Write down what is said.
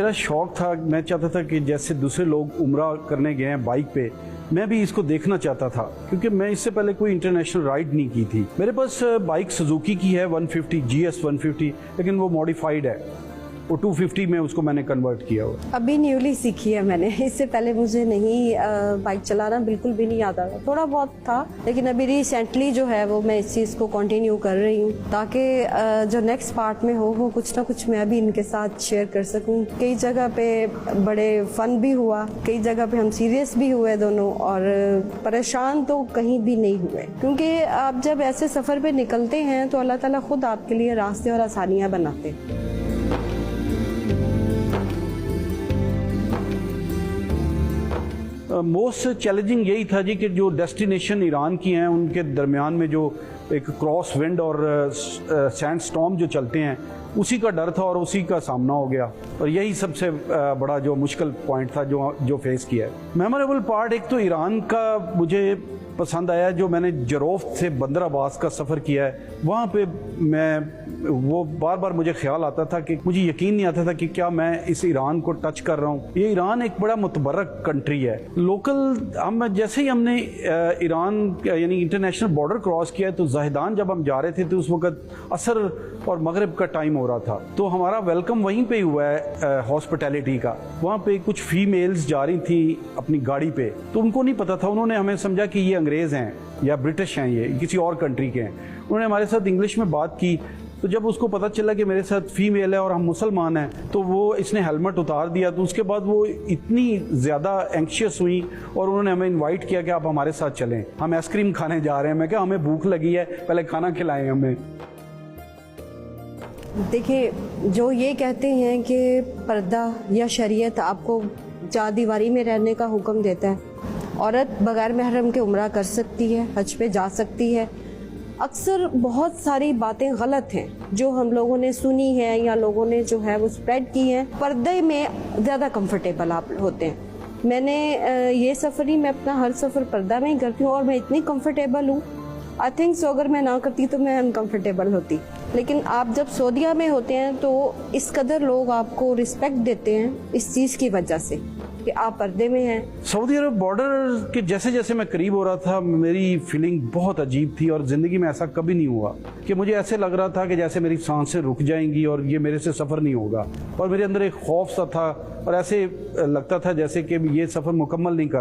मेरा शौक था, मैं चाहता था कि जैसे दूसरे लोग उम्रा करने गए हैं बाइक पे, मैं भी इसको देखना चाहता था, क्योंकि मैं इससे पहले कोई इंटरनेशनल राइड नहीं की थी। मेरे पास बाइक सुजुकी की है 150 GS 150, लेकिन वो मॉडिफाइड है, वो 250 में उसको मैंने कन्वर्ट किया हुआ। अभी न्यूली सीखी है मैंने, इससे पहले मुझे नहीं बाइक चलाना बिल्कुल भी नहीं आता था, थोड़ा बहुत था, लेकिन अभी रिसेंटली जो है वो मैं इस चीज़ को कंटिन्यू कर रही हूँ ताकि जो नेक्स्ट पार्ट में हो कुछ ना कुछ मैं भी इनके साथ शेयर कर सकूँ। कई जगह पे बड़े फन भी हुआ, कई जगह पे हम सीरियस भी हुए दोनों, और परेशान तो कहीं भी नहीं हुए, क्योंकि आप जब ऐसे सफ़र पे निकलते हैं तो अल्लाह ताला खुद आपके लिए रास्ते और आसानियाँ बनाते हैं। मोस्ट चैलेंजिंग यही था जी कि जो डेस्टिनेशन ईरान की हैं उनके दरमियान में जो एक क्रॉस विंड और सैंड स्टॉर्म जो चलते हैं, उसी का डर था और उसी का सामना हो गया, और यही सबसे बड़ा जो मुश्किल पॉइंट था जो फेस किया है। मेमोरेबल पार्ट एक तो ईरान का मुझे पसंद आया, जो मैंने जरोफ से बंदर अब्बास का सफ़र किया है, वहाँ पे मैं वो बार बार मुझे ख्याल आता था कि मुझे यकीन नहीं आता था कि क्या मैं इस ईरान को टच कर रहा हूँ। ये ईरान एक बड़ा मुतबरक कंट्री है। लोकल हम जैसे ही हमने ईरान यानी इंटरनेशनल बॉर्डर क्रॉस किया तो ज़ाहिदान जब हम जा रहे थे तो उस वक्त असर और मगरिब का टाइम हो रहा था, तो हमारा वेलकम वहीं पे हुआ है हॉस्पिटैलिटी का। वहाँ पे कुछ फीमेल्स जा रही थी अपनी गाड़ी पे, तो उनको नहीं पता था, उन्होंने हमें समझा कि ये अंग्रेज़ हैं या ब्रिटिश हैं, ये किसी और कंट्री के हैं। उन्होंने हमारे साथ इंग्लिश में बात की, तो जब उसको पता चला कि मेरे साथ फीमेल है और हम मुसलमान हैं, तो वो इसने हेलमेट उतार दिया। तो उसके बाद वो इतनी ज़्यादा एंक्शियस हुई और उन्होंने हमें इनवाइट किया कि आप हमारे साथ चलें, हम आइसक्रीम खाने जा रहे हैं। मैं क्या, हमें भूख लगी है, पहले खाना खिलाएं हमें। देखिए, जो ये कहते हैं कि पर्दा या शरीयत आपको चार दीवारी में रहने का हुक्म देता है, औरत बगैर महरम के उम्रा कर सकती है, हज पे जा सकती है, अक्सर बहुत सारी बातें गलत हैं जो हम लोगों ने सुनी है या लोगों ने जो है वो स्प्रेड की हैं। पर्दे में ज़्यादा कंफर्टेबल आप होते हैं। मैंने ये सफ़र ही, मैं अपना हर सफ़र पर्दा में ही करती हूँ और मैं इतनी कंफर्टेबल हूँ। आई थिंक सो अगर मैं ना करती तो मैं अनकम्फर्टेबल होती। लेकिन आप जब सऊदीया में होते हैं तो इस कदर लोग आपको रिस्पेक्ट देते हैं इस चीज़ की वजह से कि आप पर्दे में हैं। सऊदी अरब बॉर्डर के जैसे जैसे मैं करीब हो रहा था, मेरी फीलिंग बहुत अजीब थी, और ज़िंदगी में ऐसा कभी नहीं हुआ कि मुझे ऐसे लग रहा था कि जैसे मेरी सांसें रुक जाएंगी और ये मेरे से सफ़र नहीं होगा, और मेरे अंदर एक खौफ सा था और ऐसे लगता था जैसे कि ये सफ़र मुकम्मल नहीं कर